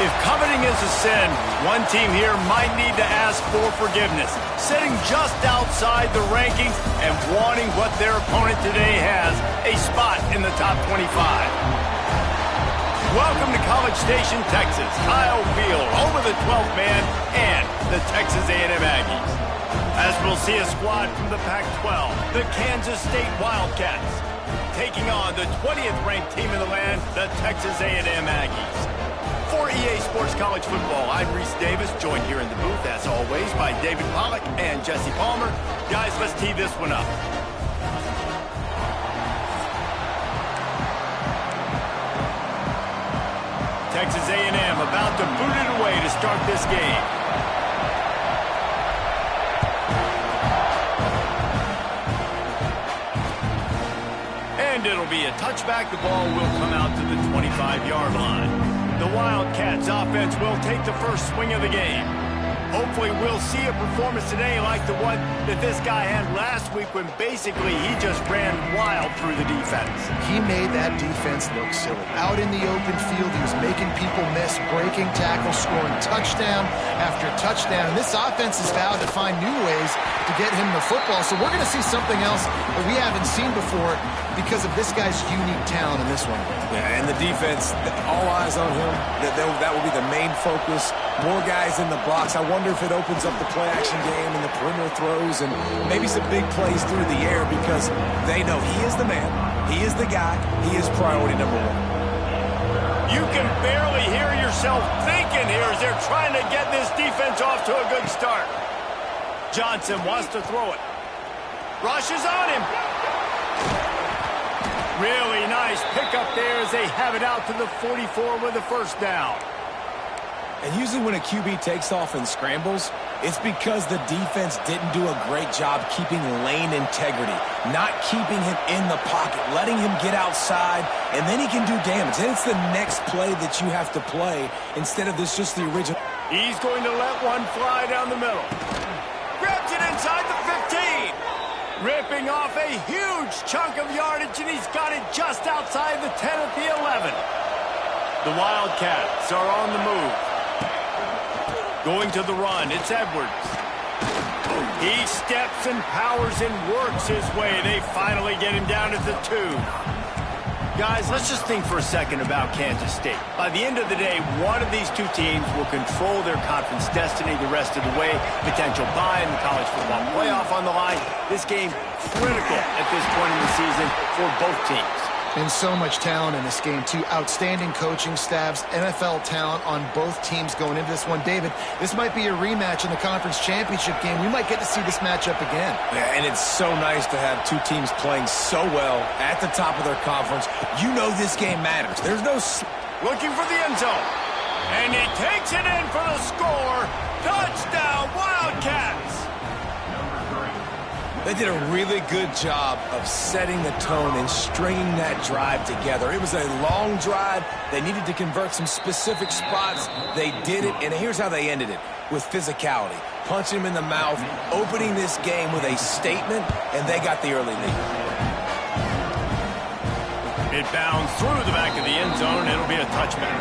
If coveting is a sin, one team here might need to ask for forgiveness, sitting just outside the rankings and wanting what their opponent today has, a spot in the top 25. Welcome to College Station, Texas. Kyle Field, home of the 12th man and the Texas A&M Aggies. As we'll see a squad from the Pac-12, the Kansas State Wildcats, taking on the 20th ranked team in the land, the Texas A&M Aggies. For EA Sports College Football, I'm Reese Davis, joined here in the booth, as always, by David Pollack and Jesse Palmer. Guys, let's tee this one up. Texas A&M about to boot it away to start this game. And it'll be a touchback. The ball will come out to the 25-yard line. The Wildcats offense will take the first swing of the game. Hopefully we'll see a performance today like the one that this guy had last week when basically he just ran wild through the defense. He made that defense look silly. Out in the open field, he was making people miss, breaking tackles, scoring touchdown after touchdown. And this offense has vowed to find new ways to get him the football. So we're going to see something else that we haven't seen before because of this guy's unique talent in this one. Yeah, and the defense, all eyes on him. That will be the main focus. More guys in the box. I wonder if it opens up the play-action game and the perimeter throws and maybe some big plays through the air because they know he is the man, he is the guy, he is priority number one. You can barely hear yourself thinking here as they're trying to get this defense off to a good start. Johnson wants to throw it. Rushes on him. Really nice pickup there as they have it out to the 44 with a first down. And usually when a QB takes off and scrambles, it's because the defense didn't do a great job keeping lane integrity, not keeping him in the pocket, letting him get outside, and then he can do damage. Then it's the next play that you have to play instead of this just the original. He's going to let one fly down the middle. Grabs it inside the 15. Ripping off a huge chunk of yardage, and he's got it just outside the 10 at the 11. The Wildcats are on the move. Going to the run, it's Edwards. He steps and powers and works his way. They finally get him down at the 2. Guys, let's just think for a second about Kansas State. By the end of the day, one of these two teams will control their conference destiny the rest of the way. Potential bye in the college football playoff on the line. This game critical at this point in the season for both teams. And so much talent in this game, too. Outstanding coaching staffs, NFL talent on both teams going into this one. David, this might be a rematch in the conference championship game. We might get to see this matchup again. Yeah, and it's so nice to have two teams playing so well at the top of their conference. You know this game matters. There's no... Looking for the end zone. And he takes it in for the score. Touchdown, Wildcats! They did a really good job of setting the tone and stringing that drive together. It was a long drive. They needed to convert some specific spots. They did it, and here's how they ended it, with physicality. Punching him in the mouth, opening this game with a statement, and they got the early lead. It bounds through the back of the end zone. It'll be a touchback.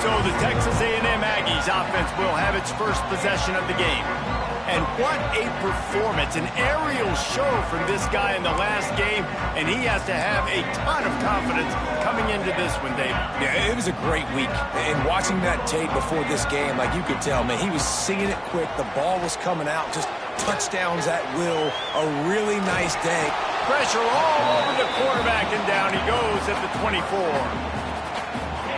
So the Texas A&M Aggies offense will have its first possession of the game. And what a performance, an aerial show from this guy in the last game, and he has to have a ton of confidence coming into this one, David. Yeah, it was a great week. And watching that tape before this game, like you could tell, man, he was singing it quick. The ball was coming out, just touchdowns at will. A really nice day. Pressure all over the quarterback, and down he goes at the 24.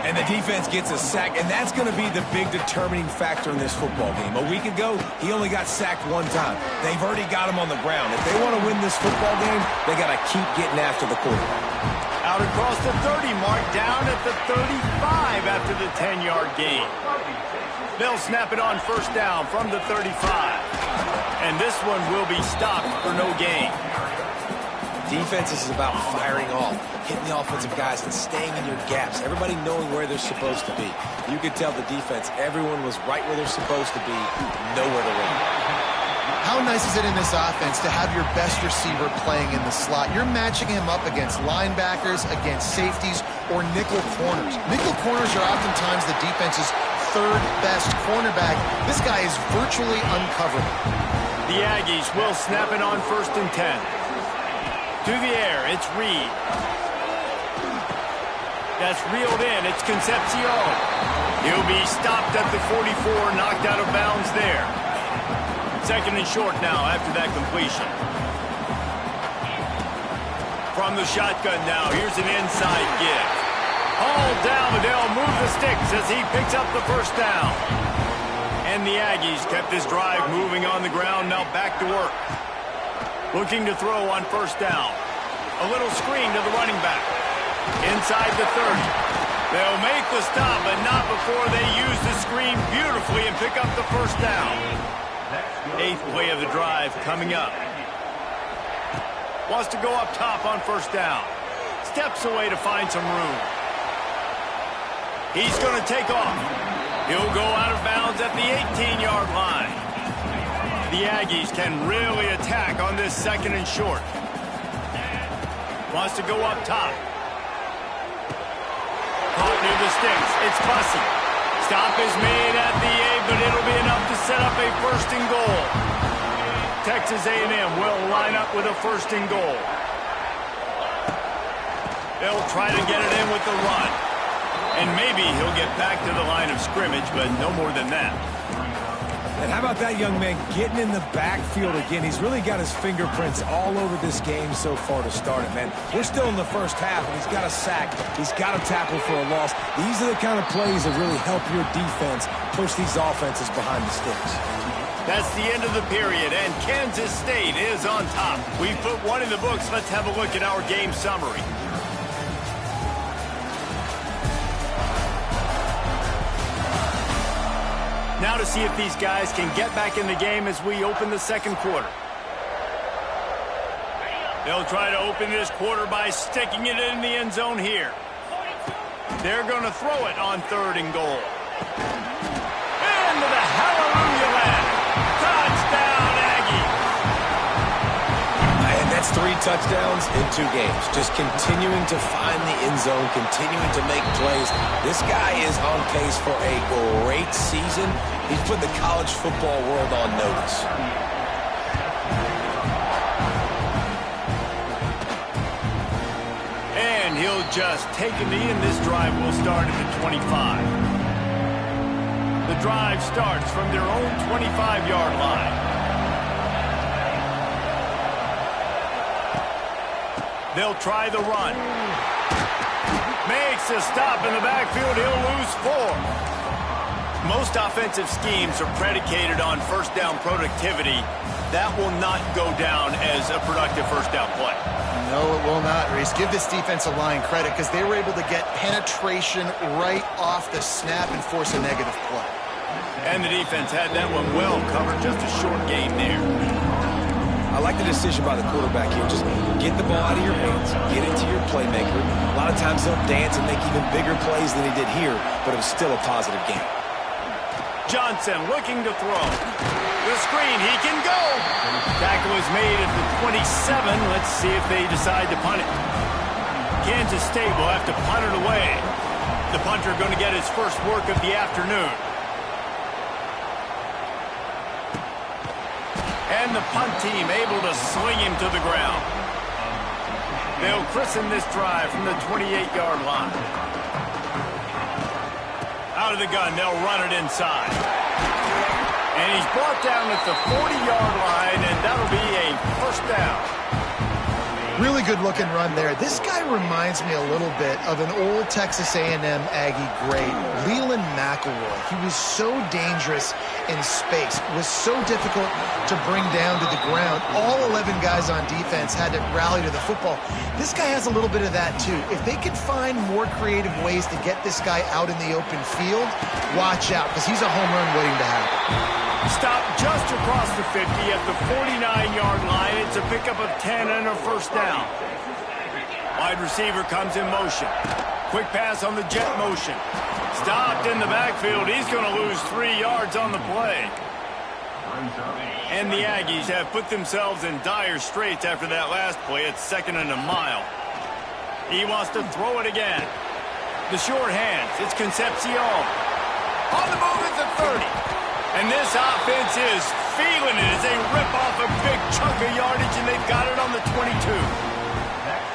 And the defense gets a sack, and that's going to be the big determining factor in this football game. A week ago, he only got sacked one time. They've already got him on the ground. If they want to win this football game, they got to keep getting after the quarterback. Out across the 30 mark, down at the 35 after the 10-yard gain. They'll snap it on first down from the 35. And this one will be stopped for no gain. Defense is about firing off, hitting the offensive guys and staying in your gaps. Everybody knowing where they're supposed to be. You could tell the defense, everyone was right where they're supposed to be, nowhere to run. How nice is it in this offense to have your best receiver playing in the slot? You're matching him up against linebackers, against safeties, or nickel corners. Nickel corners are oftentimes the defense's third best cornerback. This guy is virtually uncoverable. The Aggies will snap it on 1st and 10. To the air, it's Reed. That's reeled in, it's Concepcion. He'll be stopped at the 44, knocked out of bounds there. 2nd and short now after that completion. From the shotgun now, here's an inside give. Hauled down, but they'll move the sticks as he picks up the 1st down. And the Aggies kept this drive moving on the ground, now back to work. Looking to throw on 1st down. A little screen to the running back. Inside the 30. They'll make the stop, but not before they use the screen beautifully and pick up the 1st down. 8th play of the drive coming up. Wants to go up top on 1st down. Steps away to find some room. He's going to take off. He'll go out of bounds at the 18-yard line. The Aggies can really attack on this 2nd and short. Wants to go up top. Caught near the sticks. It's Bussey. Stop is made at the 8, but it'll be enough to set up a 1st and goal. Texas A&M will line up with a 1st and goal. They'll try to get it in with the run. And maybe he'll get back to the line of scrimmage, but no more than that. And how about that young man getting in the backfield again? He's really got his fingerprints all over this game so far to start it, man. We're still in the 1st half, and he's got a sack. He's got a tackle for a loss. These are the kind of plays that really help your defense push these offenses behind the sticks. That's the end of the period, and Kansas State is on top. We've put one in the books. Let's have a look at our game summary. Now to see if these guys can get back in the game as we open the 2nd quarter. They'll try to open this quarter by sticking it in the end zone here. They're going to throw it on 3rd and goal. Into the hallelujah land. Touchdown, Aggie. And that's 3 touchdowns in 2 games. Just continuing to find the end zone, continuing to make plays. This guy is on pace for a great season. He's put the college football world on notice. And he'll just take a knee, and this drive will start at the 25. The drive starts from their own 25-yard line. They'll try the run. Makes a stop in the backfield. He'll lose 4. Most offensive schemes are predicated on 1st down productivity. That will not go down as a productive 1st down play. No, it will not, Reese. Give this defensive line credit because they were able to get penetration right off the snap and force a negative play. And the defense had that one well covered. Just a short game there. I like the decision by the quarterback here. Just get the ball out of your hands, get it to your playmaker. A lot of times he'll dance and make even bigger plays than he did here, but it was still a positive game. Johnson looking to throw. The screen, he can go. Tackle is made at the 27. Let's see if they decide to punt it. Kansas State will have to punt it away. The punter going to get his first work of the afternoon. And the punt team able to sling him to the ground. They'll christen this drive from the 28-yard line. Out of the gun, they'll run it inside. And he's brought down at the 40-yard line, and that'll be a 1st down. Really good-looking run there. This guy reminds me a little bit of an old Texas A&M Aggie great, Leland McElroy. He was so dangerous in space. It was so difficult to bring down to the ground. All 11 guys on defense had to rally to the football. This guy has a little bit of that, too. If they could find more creative ways to get this guy out in the open field, watch out, because he's a home run waiting to happen. Stop just across the 50 at the 49-yard line. It's a pickup of 10 and a 1st down. Wide receiver comes in motion. Quick pass on the jet motion. Stopped in the backfield. He's going to lose 3 yards on the play. And the Aggies have put themselves in dire straits after that last play. It's 2nd and a mile. He wants to throw it again. The short hands. It's Concepcion. On the move is the 30. And this offense is feeling it as they rip off a big chunk of yardage, and they've got it on the 22.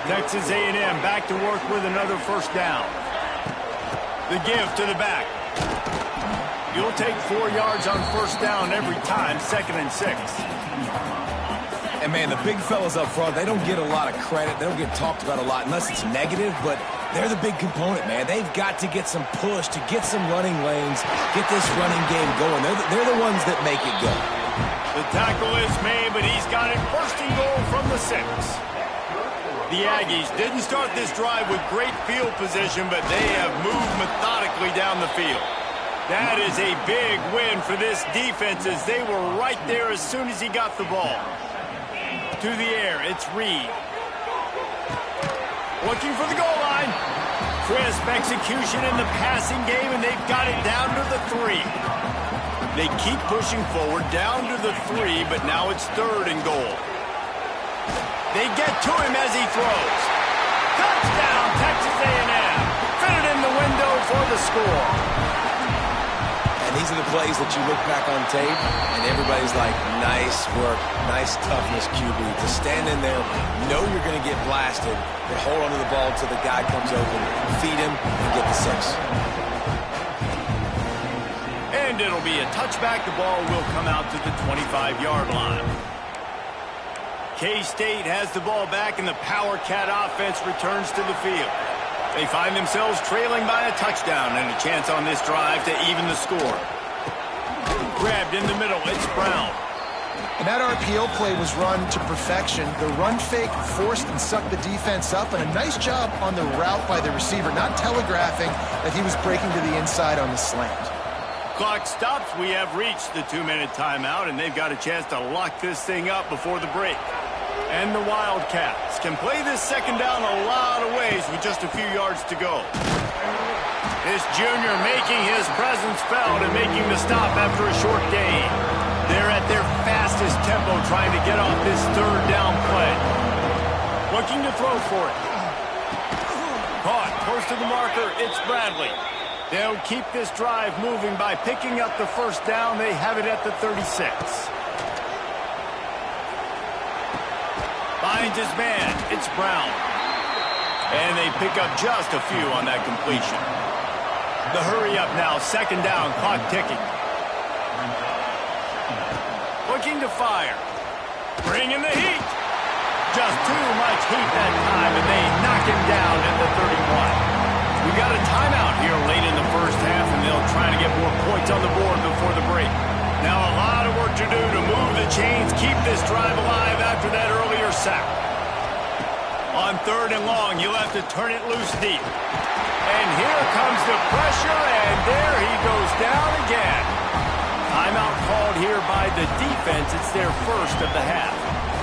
Texas A&M back to work with another first down. The give to the back. You'll take 4 yards on first down every time, 2nd and 6. And, man, the big fellas up front, they don't get a lot of credit. They don't get talked about a lot unless it's negative, but they're the big component, man. They've got to get some push, to get some running lanes, get this running game going. They're the ones that make it go. The tackle is made, but he's got it first and goal from the 6. The Aggies didn't start this drive with great field position, but they have moved methodically down the field. That is a big win for this defense as they were right there as soon as he got the ball. To the air, it's Reed. Looking for the goal line. Crisp execution in the passing game, and they've got it down to the 3. They keep pushing forward down to the 3, but now it's 3rd and goal. They get to him as he throws. Touchdown, Texas A&M. Fitted in the window for the score. These are the plays that you look back on tape, and everybody's like, nice work, nice toughness, QB. To stand in there, know you're going to get blasted, but hold on to the ball until the guy comes open, feed him, and get the 6. And it'll be a touchback. The ball will come out to the 25-yard line. K-State has the ball back, and the Power Cat offense returns to the field. They find themselves trailing by a touchdown and a chance on this drive to even the score. Grabbed in the middle, it's Brown. And that RPO play was run to perfection. The run fake forced and sucked the defense up, and a nice job on the route by the receiver, not telegraphing that he was breaking to the inside on the slant. Clock stops. We have reached the 2-minute timeout, and they've got a chance to lock this thing up before the break. And the Wildcats can play this second down a lot of ways with just a few yards to go. This junior making his presence felt and making the stop after a short gain. They're at their fastest tempo trying to get off this 3rd down play. Looking to throw for it. Caught close to the marker. It's Bradley. They'll keep this drive moving by picking up the first down. They have it at the 36. Finds his man. It's Brown. And they pick up just a few on that completion. The hurry up now. 2nd down. Clock ticking. Looking to fire. Bringing the heat. Just too much heat that time, and they knock him down at the 31. We got a timeout here late in the first half, and they'll try to get more points on the board before the break. Now a lot of work to do to move the chains, keep this drive alive after that earlier sack. On 3rd and long, you'll have to turn it loose deep. And here comes the pressure, and there he goes down again. Timeout called here by the defense. It's their first of the half.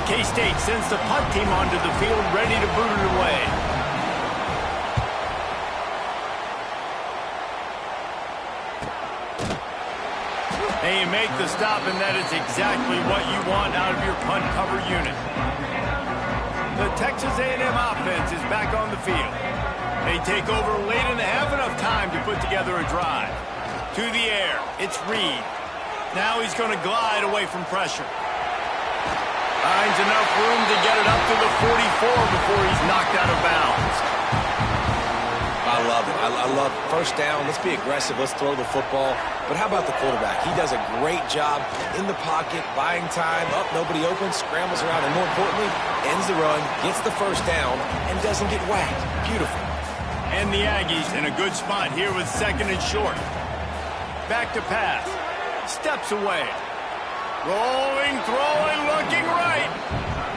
K-State sends the punt team onto the field, ready to boot it away. They make the stop, and that is exactly what you want out of your punt cover unit. The Texas A&M offense is back on the field. They take over late in the half, enough time to put together a drive. To the air, it's Reed. Now he's going to glide away from pressure. Finds enough room to get it up to the 44 before he's knocked out of bounds. I love it. I love first down. Let's be aggressive. Let's throw the football. But how about the quarterback? He does a great job in the pocket, buying time. Up, nobody open, scrambles around, and more importantly, ends the run, gets the first down, and doesn't get whacked. Beautiful. And the Aggies in a good spot here with 2nd and short. Back to pass. Steps away. Rolling, throwing, looking right.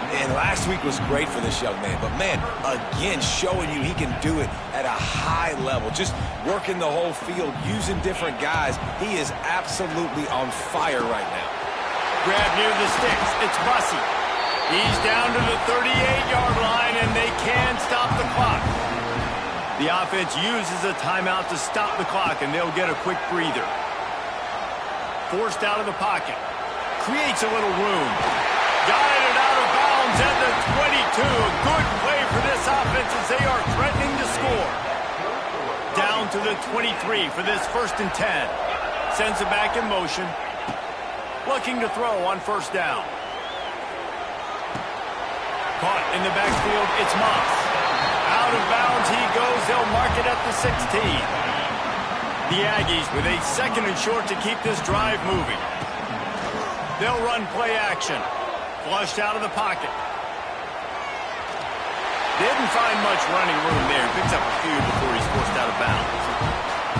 And last week was great for this young man. But, man, again, showing you he can do it at a high level. Just working the whole field, using different guys. He is absolutely on fire right now. Grab near the sticks. It's Bussey. He's down to the 38-yard line, and they can stop the clock. The offense uses a timeout to stop the clock, and they'll get a quick breather. Forced out of the pocket. creates a little room. Guided out of bounds at the 22. A good play for this offense as they are threatening to score. Down to the 23 for this 1st and 10. Sends it back in motion. Looking to throw on 1st down. Caught in the backfield, it's Moss. Out of bounds he goes. They'll mark it at the 16. The Aggies with a 2nd and short to keep this drive moving. They'll run play action. Flushed out of the pocket. Didn't find much running room there. Picks up a few before he's forced out of bounds.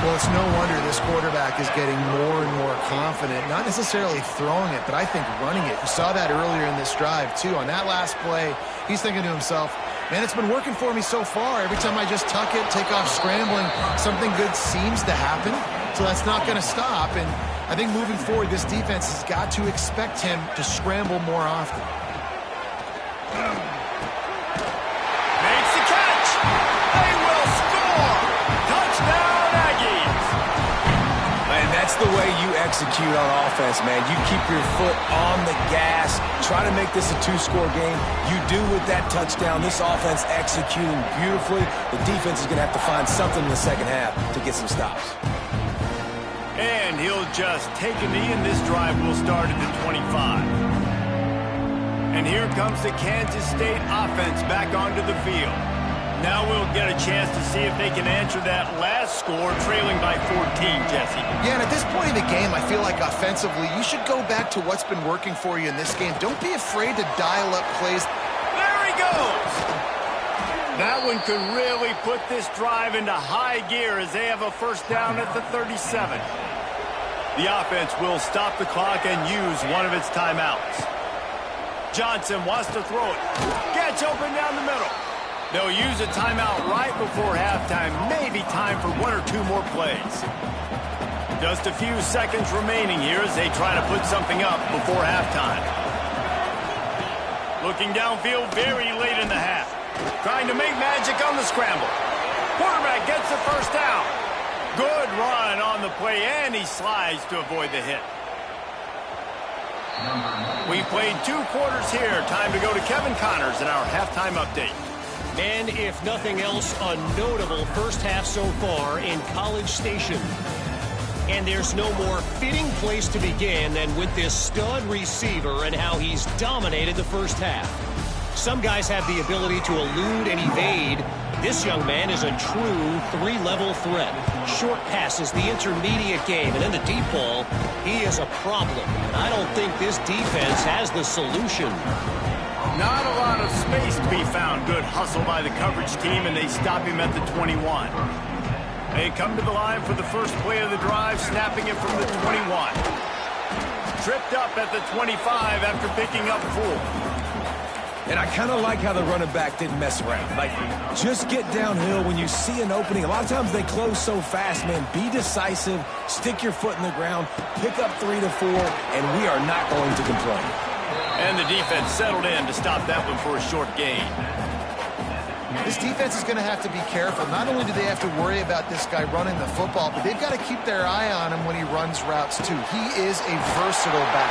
Well, it's no wonder this quarterback is getting more and more confident. Not necessarily throwing it, but I think running it. You saw that earlier in this drive, too. On that last play, he's thinking to himself, man, it's been working for me so far. Every time I just tuck it, take off scrambling, something good seems to happen. So that's not going to stop. And I think moving forward, this defense has got to expect him to scramble more often. Makes the catch. They will score. Touchdown, Aggies. And that's the way you execute on offense, man. You keep your foot on the gas. Try to make this a 2-score game. You do with that touchdown. This offense executing beautifully. The defense is going to have to find something in the 2nd half to get some stops. And he'll just take a knee, and this drive will start at the 25. And here comes the Kansas State offense back onto the field. Now we'll get a chance to see if they can answer that last score, trailing by 14, Jesse. Yeah, and at this point in the game, I feel like offensively, you should go back to what's been working for you in this game. Don't be afraid to dial up plays. There he goes! That one could really put this drive into high gear as they have a 1st down at the 37. The offense will stop the clock and use one of its timeouts. Johnson wants to throw it. Gets open down the middle. They'll use a timeout right before halftime. Maybe time for 1 or 2 more plays. Just a few seconds remaining here as they try to put something up before halftime. Looking downfield very late in the half. Trying to make magic on the scramble. Quarterback gets the 1st down. Good run on the play, and he slides to avoid the hit. We've played 2 quarters here. Time to go to Kevin Connors in our halftime update. And if nothing else, a notable 1st half so far in College Station. And there's no more fitting place to begin than with this stud receiver and how he's dominated the 1st half. Some guys have the ability to elude and evade. This young man is a true 3-level threat. Short passes, the intermediate game, and then the deep ball, he is a problem. I don't think this defense has the solution. Not a lot of space to be found. Good hustle by the coverage team, and they stop him at the 21. They come to the line for the first play of the drive, snapping it from the 21. Tripped up at the 25 after picking up 4. And I kind of like how the running back didn't mess around. Like, just get downhill when you see an opening. A lot of times they close so fast, man. Be decisive, stick your foot in the ground, pick up 3 to 4, and we are not going to complain. And the defense settled in to stop that one for a short gain. This defense is going to have to be careful. Not only do they have to worry about this guy running the football, but they've got to keep their eye on him when he runs routes, too. He is a versatile back.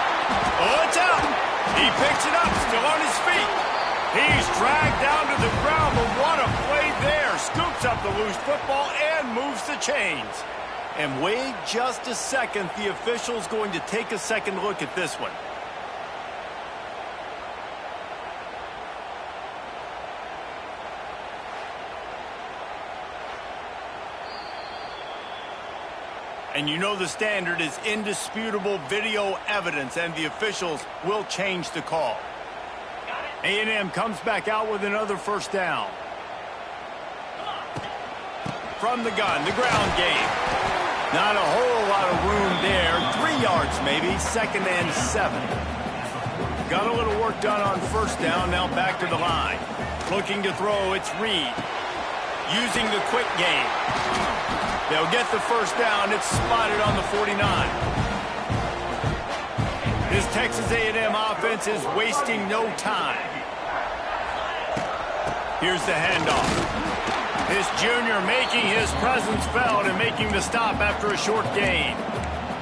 Oh, it's out. He picks it up, still on his feet. He's dragged down to the ground, but what a play there. Scoops up the loose football and moves the chains. And wait just a second. The official's going to take a second look at this one. And you know the standard is indisputable video evidence, and the officials will change the call. A&M comes back out with another 1st down. From the gun, the ground game. Not a whole lot of room there. 3 yards maybe, 2nd and 7. Got a little work done on 1st down, now back to the line. Looking to throw, it's Reed. Using the quick game. They'll get the 1st down. It's spotted on the 49. This Texas A&M offense is wasting no time. Here's the handoff. This junior making his presence felt and making the stop after a short gain.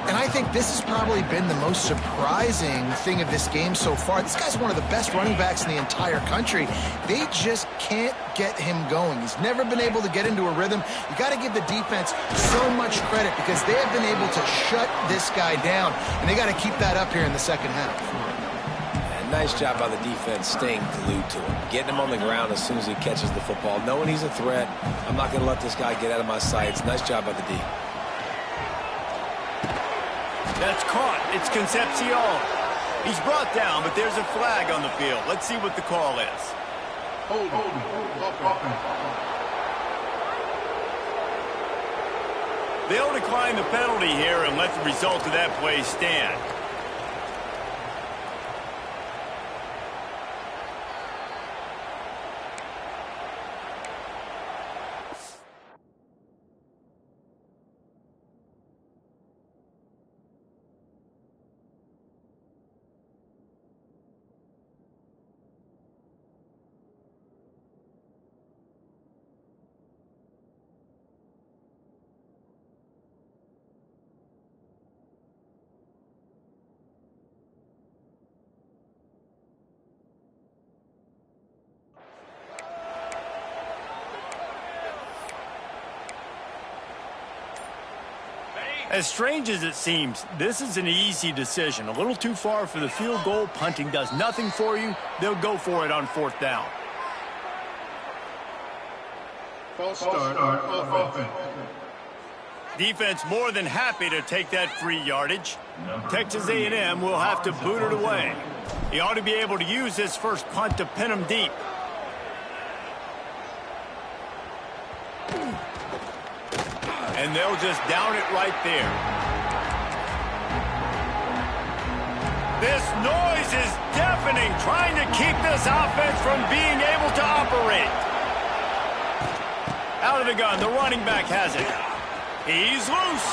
And I think this has probably been the most surprising thing of this game so far. This guy's one of the best running backs in the entire country. They just can't get him going. He's never been able to get into a rhythm. You got to give the defense so much credit because they have been able to shut this guy down, and they got to keep that up here in the second half. And nice job by the defense staying glued to him, getting him on the ground as soon as he catches the football, knowing he's a threat. I'm not going to let this guy get out of my sights. Nice job by the D. That's caught. It's Concepcion. He's brought down, but there's a flag on the field. Let's see what the call is. Hold. They'll decline the penalty here and let the result of that play stand. As strange as it seems, this is an easy decision. A little too far for the field goal. Punting does nothing for you. They'll go for it on fourth down. False start offense. Defense more than happy to take that free yardage. Texas A&M will have to boot it away. He ought to be able to use this first punt to pin him deep. And they'll just down it right there. This noise is deafening, trying to keep this offense from being able to operate. Out of the gun, the running back has it. He's loose.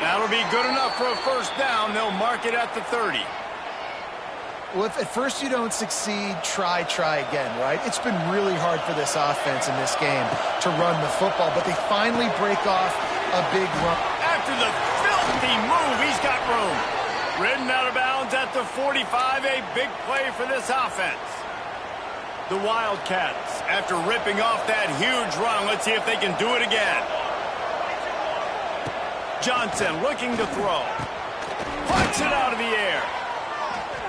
That'll be good enough for a first down. They'll mark it at the 30. Well, if at first you don't succeed, try again, right? It's been really hard for this offense in this game to run the football, but they finally break off a big run. After the filthy move, he's got room. Ridden out of bounds at the 45, a big play for this offense. The Wildcats, after ripping off that huge run, let's see if they can do it again. Johnson looking to throw. Puts it out of the air.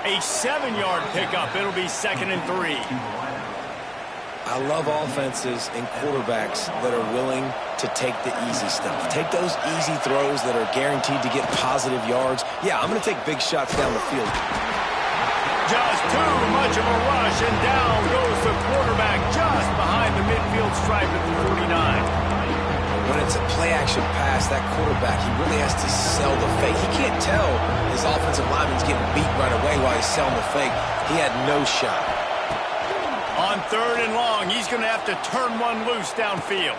A 7-yard pickup. It'll be 2nd and 3. I love offenses and quarterbacks that are willing to take the easy stuff. Take those easy throws that are guaranteed to get positive yards. Yeah, I'm going to take big shots down the field. Just too much of a rush, and down goes the quarterback just behind the midfield stripe at the 49. When it's a play-action pass, that quarterback, he really has to sell the fake. He can't tell his offensive lineman's getting beat right away while he's selling the fake. He had no shot. On 3rd and long, he's going to have to turn one loose downfield.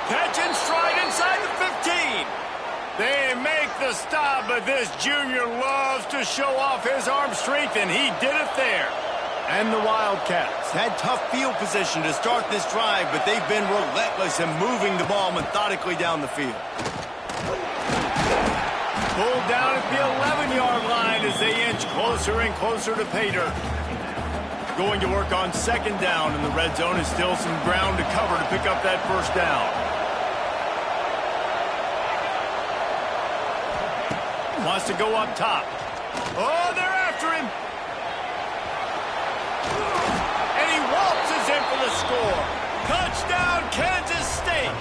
Catch and stride inside the 15. They make the stop, but this junior loves to show off his arm strength, and he did it there. And the Wildcats had tough field position to start this drive, but they've been relentless in moving the ball methodically down the field. Pulled down at the 11-yard line as they inch closer and closer to pay dirt. Going to work on 2nd down, and the red zone is still some ground to cover to pick up that first down. Wants to go up top. Oh, they're after him. And he waltzes in for the score. Touchdown, Kansas State.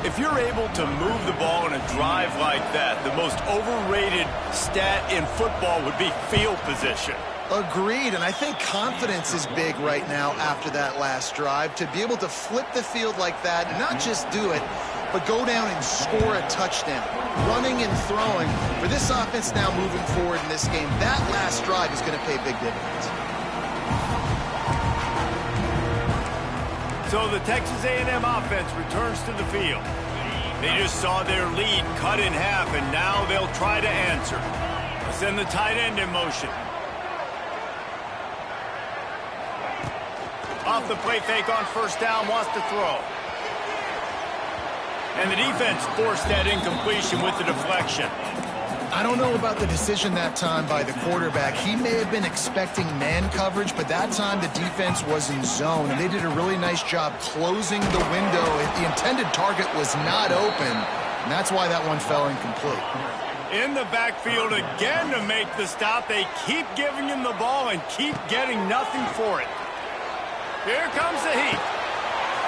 If you're able to move the ball in a drive like that, the most overrated stat in football would be field position. Agreed, and I think confidence is big right now after that last drive. To be able to flip the field like that, and not just do it, but go down and score a touchdown. Running and throwing. For this offense now moving forward in this game, that last drive is going to pay big dividends. So the Texas A&M offense returns to the field. They just saw their lead cut in half, and now they'll try to answer. Let's send the tight end in motion. Off the play fake on first down, wants to throw. And the defense forced that incompletion with the deflection. I don't know about the decision that time by the quarterback. He may have been expecting man coverage, but that time the defense was in zone, and they did a really nice job closing the window. The intended target was not open, and that's why that one fell incomplete. In the backfield again to make the stop. They keep giving him the ball and keep getting nothing for it. Here comes the heat.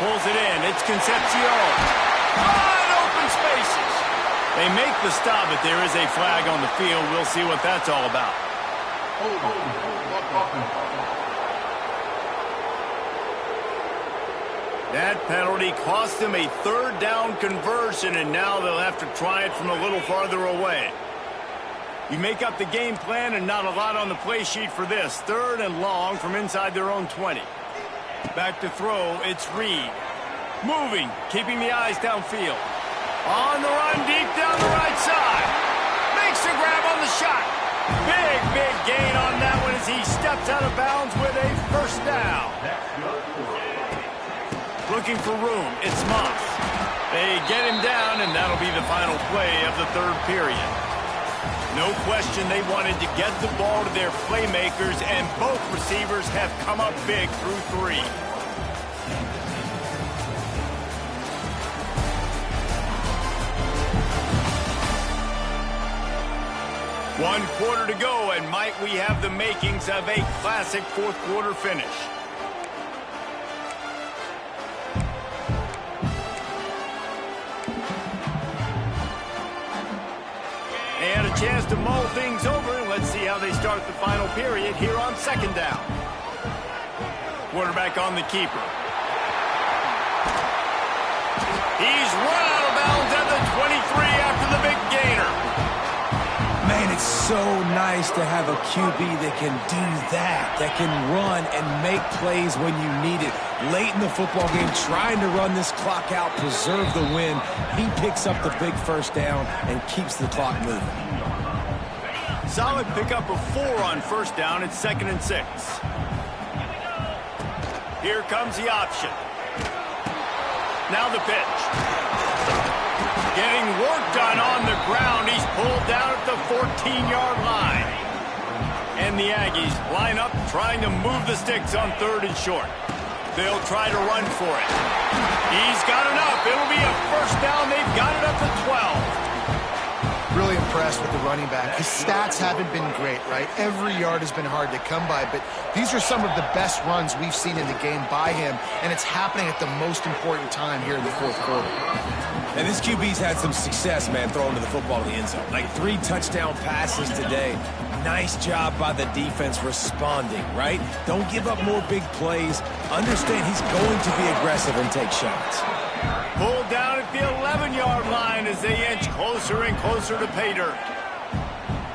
Pulls it in. It's Concepcion. Wide open spaces. They make the stop, but there is a flag on the field. We'll see what that's all about. That penalty cost them a third down conversion, and now they'll have to try it from a little farther away. You make up the game plan and not a lot on the play sheet for this. Third and long from inside their own 20. Back to throw, it's Reed. Moving, keeping the eyes downfield. On the run, deep down the right side. Makes the grab on the shot. Big gain on that one as he steps out of bounds with a first down. Looking for room, it's Moss. They get him down, and that'll be the final play of the third period. No question they wanted to get the ball to their playmakers, and both receivers have come up big through three. One quarter to go, and might we have the makings of a classic fourth quarter finish. And a chance to mull things over. Let's see how they start the final period here on second down. Quarterback on the keeper. He's run out of bounds at the 23 after the big gainer. Man, it's so nice to have a QB that can do that can run and make plays when you need it. Late in the football game, trying to run this clock out, preserve the win. He picks up the big first down and keeps the clock moving. Solid pickup of 4 on first down. It's 2nd and 6. Here comes the option. Now the pitch. Getting work done on the ground. He's pulled down at the 14-yard line. And the Aggies line up trying to move the sticks on 3rd and short. They'll try to run for it. He's got enough. It'll be a first down. They've got it up to 12. Really impressed with the running back. His stats haven't been great, right? Every yard has been hard to come by, but these are some of the best runs we've seen in the game by him, and it's happening at the most important time here in the fourth quarter. And this QB's had some success, man, throwing to the football in the end zone. Like 3 touchdown passes today. Nice job by the defense responding, right? Don't give up more big plays. Understand he's going to be aggressive and take shots. Pulled down at the 11-yard line as they inch closer and closer to pay dirt.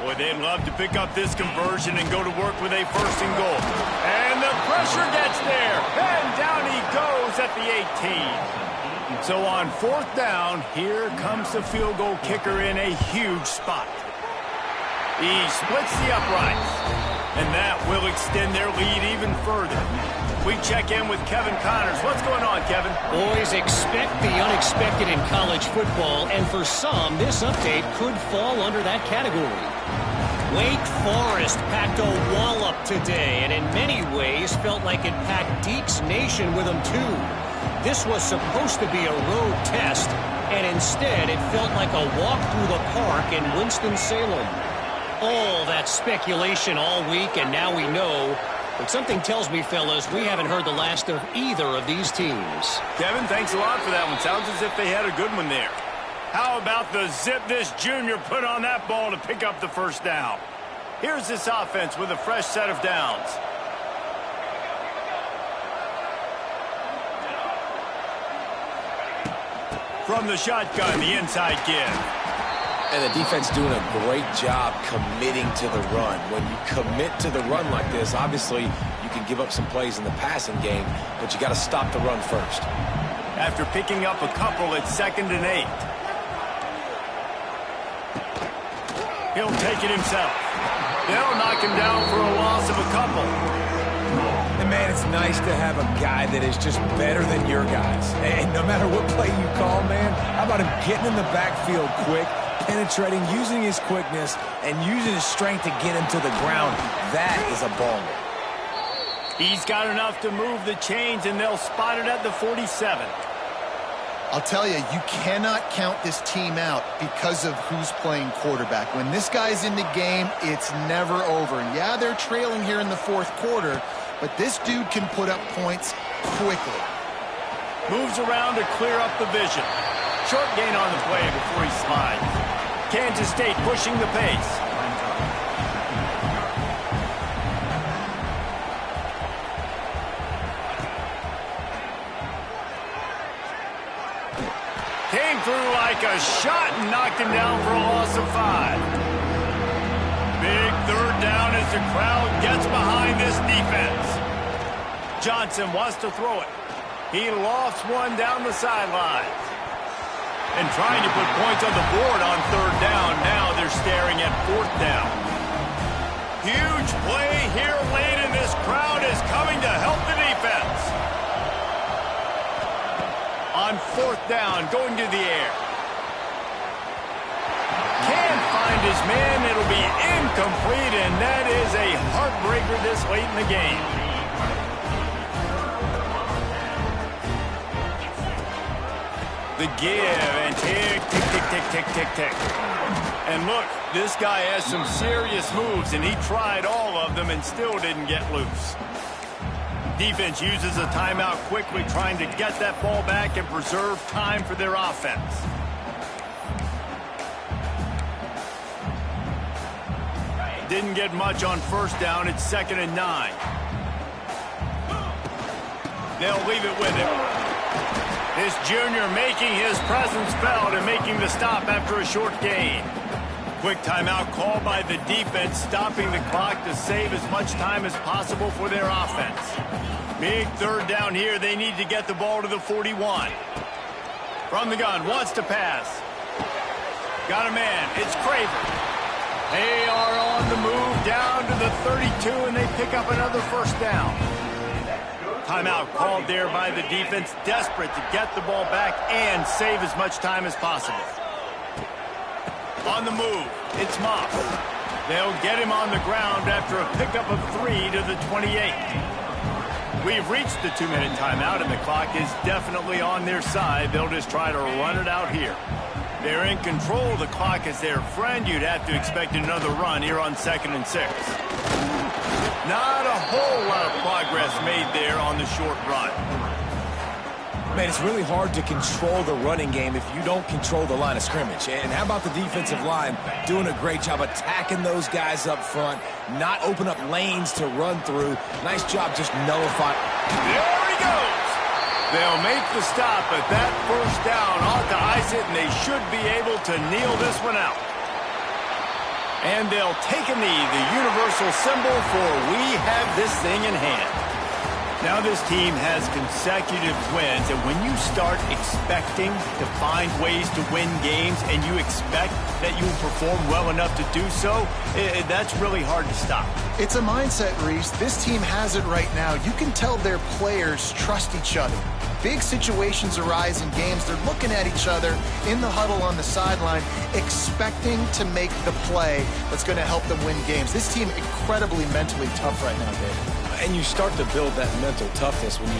Boy, they'd love to pick up this conversion and go to work with a first and goal. And the pressure gets there. And down he goes at the 18. So on 4th down, here comes the field goal kicker in a huge spot. He splits the uprights, and that will extend their lead even further. We check in with Kevin Connors. What's going on, Kevin? Boys, expect the unexpected in college football, and for some, this update could fall under that category. Wake Forest packed a wallop today, and in many ways felt like it packed Deeks Nation with them too. This was supposed to be a road test, and instead it felt like a walk through the park in Winston-Salem. All that speculation all week, and now we know. But something tells me, fellas, we haven't heard the last of either of these teams. Kevin, thanks a lot for that one. Sounds as if they had a good one there. How about the zip this junior put on that ball to pick up the first down? Here's this offense with a fresh set of downs. From the shotgun, the inside give. And the defense doing a great job committing to the run. When you commit to the run like this, obviously you can give up some plays in the passing game, but you got to stop the run first. After picking up a couple, it's 2nd and 8. He'll take it himself. They'll knock him down for a loss of a couple. And man, it's nice to have a guy that is just better than your guys. And no matter what play you call, man, how about him getting in the backfield quick, penetrating, using his quickness, and using his strength to get him to the ground? That is a baller. He's got enough to move the chains, and they'll spot it at the 47. I'll tell you, you cannot count this team out because of who's playing quarterback. When this guy's in the game, it's never over. Yeah, they're trailing here in the fourth quarter, but this dude can put up points quickly. Moves around to clear up the vision. Short gain on the play before he slides. Kansas State pushing the pace. Came through like a shot and knocked him down for a loss of 5. Big third down as the crowd gets behind this defense. Johnson wants to throw it. He lofts one down the sidelines. And trying to put points on the board on third down. Now they're staring at fourth down. Huge play here late, and this crowd is coming to help the defense. On fourth down, going to the air. Can't find his man. It'll be incomplete, and that is a heartbreaker this late in the game. The give, and tick, tick, tick, tick, tick, tick, tick. And look, this guy has some serious moves, and he tried all of them and still didn't get loose. Defense uses a timeout quickly, trying to get that ball back and preserve time for their offense. Didn't get much on first down. It's 2nd and 9. They'll leave it with him. This junior making his presence felt and making the stop after a short gain. Quick timeout called by the defense, stopping the clock to save as much time as possible for their offense. Big third down here. They need to get the ball to the 41. From the gun, wants to pass. Got a man. It's Craver. They are on the move down to the 32, and they pick up another first down. Timeout called there by the defense, desperate to get the ball back and save as much time as possible. On the move, it's Moss. They'll get him on the ground after a pickup of 3 to the 28. We've reached the 2-minute timeout, and the clock is definitely on their side. They'll just try to run it out here. They're in control of the clock as their friend. You'd have to expect another run here on 2nd and 6. Not a whole lot of progress made there on the short run. Man, it's really hard to control the running game if you don't control the line of scrimmage. And how about the defensive line doing a great job attacking those guys up front, not open up lanes to run through. Nice job just nullifying. There he goes. They'll make the stop, but that first down ought to ice it, and they should be able to kneel this one out. And they'll take a knee, the universal symbol for we have this thing in hand. Now this team has consecutive wins, and when you start expecting to find ways to win games and you expect that you will perform well enough to do so, that's really hard to stop. It's a mindset, Reese. This team has it right now. You can tell their players trust each other. Big situations arise in games. They're looking at each other in the huddle on the sideline, expecting to make the play that's going to help them win games. This team incredibly mentally tough right now, Dave. And you start to build that mental toughness when you